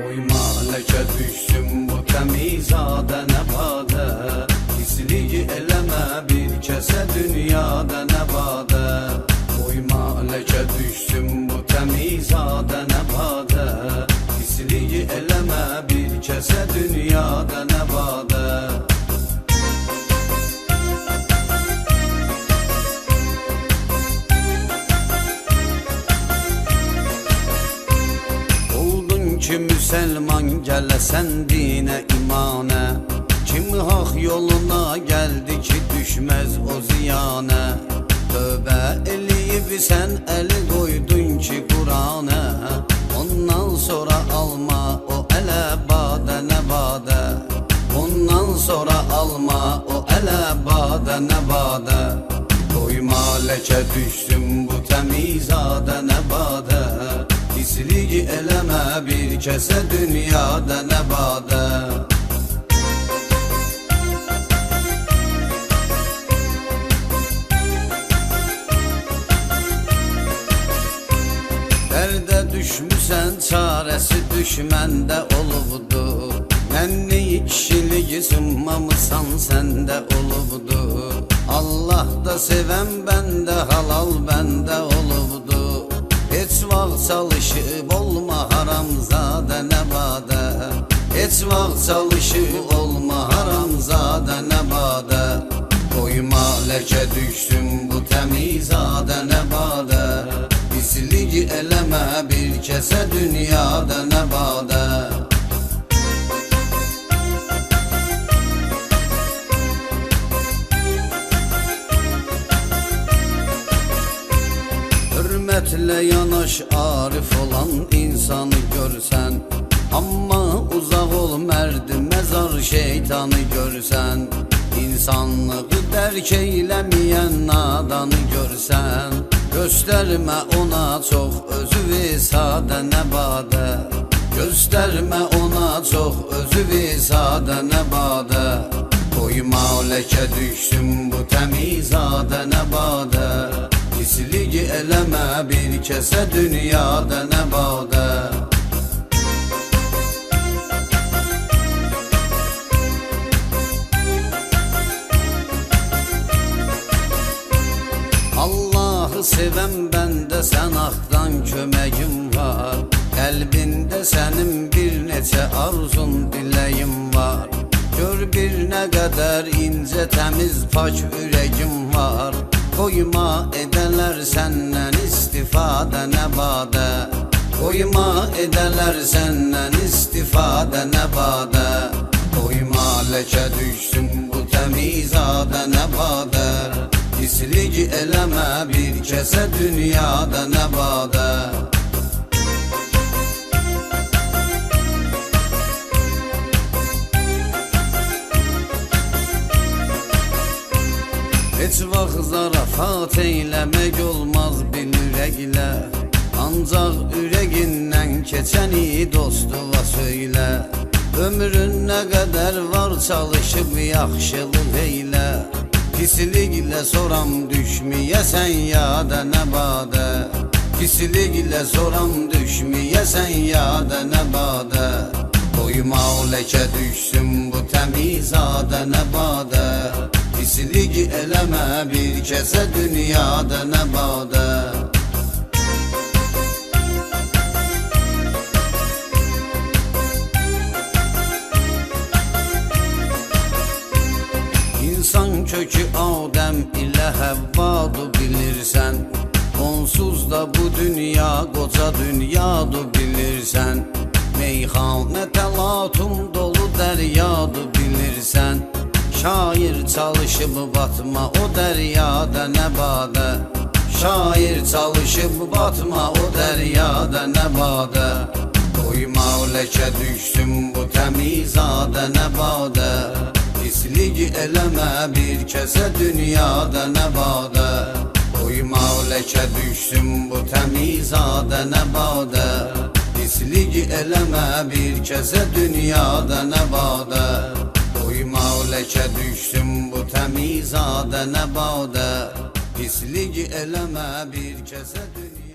Oyma leke düşsün bu təmizadə nə badə, pisliyi eləmə bir kəsə dünyada nə badə. Oyma leke düşsün bu təmizadə nə badə, pisliyi eləmə bir kəsə dünyada nə badə. Ki müsəlman gələsən dinə imanə, kim haq yoluna gəldi ki düşməz o ziyanə. Tövbə eləyib sən əli qoydun ki Qur'anə, ondan sonra alma o ələ badə nə badə. Ondan sonra alma o ələ badə nə badə. Qoyma ləkə düşsün bu təmizadə nə badə, pisliyi eləmə bir kəsə dünyada nə badə. Dərdə düşmüsən çarəsi düşməndə olubdu, mənni kişiliyi sınmamısan səndə olubdu. Allah da sevən bəndə halal bəndə olubdu. Heç vaxt çalışıb olma haramzadə nə badə, heç vaxt çalışıb olma haramzadə nə badə. Qoyma ləkə düşsün bu təmizadə nə badə, pisliyi eləmə bir kəsə dünyada nə badə. Hürmətlə yanaş arif olan insanı görsən, amma uzaq ol mərdi məzar şeytanı görsən. İnsanlığı dərk eyləməyən nadanı görsən, göstərmə ona çox özü visadə nə badə. Göstərmə ona çox özü visadə nə badə. Qoyma ləkə düşsün bu təmizadə nə badə, pisliyi eləmə bir kəsə dünyada nə badə. Allahı sevən bəndə sən axdan köməyim var, qəlbində sənin bir neçə arzun diləyim var. Gör bir nə qədər incə təmiz pak ürəyim var, qoyma edələr səndən istifadə nə badə. Qoyma edələr səndən istifadə nə badə. Qoyma ləkə düşsün bu təmizadə nə badə, pisliyi eləmə bir kəsə dünyada nə badə. Heç vaxt zarafat eyləmək olmaz bil ürəklə, ancaq ürəgindən keçəni dostuva söylə. Ömrün nə qədər var çalışıb yaxşılıq eylə, pisliklə soram düşməyəsən yada nə badə. Pisliklə soram düşməyəsən yada nə badə. Qoyma ləkə düşsün bu təmizadə nə badə, pisliyi eləmə bir kəsə dünyada nə badə. İnsan kökü Adəm ilə Həvvadır bilirsən, onsuz da bu dünya qoca dünyadır bilirsən. Meyxanə təlatüm dolu dəryadır bilirsən, şair çalışıb batma o dəryada nə badə. Şair çalışıb batma o dəryada nə badə. Qoyma ləkə düşsün bu təmizadə nə badə, pisliyi eləmə bir kəsə dünyada nə badə. Qoyma ləkə düşsün bu təmizadə nə badə, pisliyi eləmə bir kəsə dünyada nə badə. Qoyma ləkə düşsün bu təmizadə nə badə, pisliyi eləmə bir kəsə dünyada.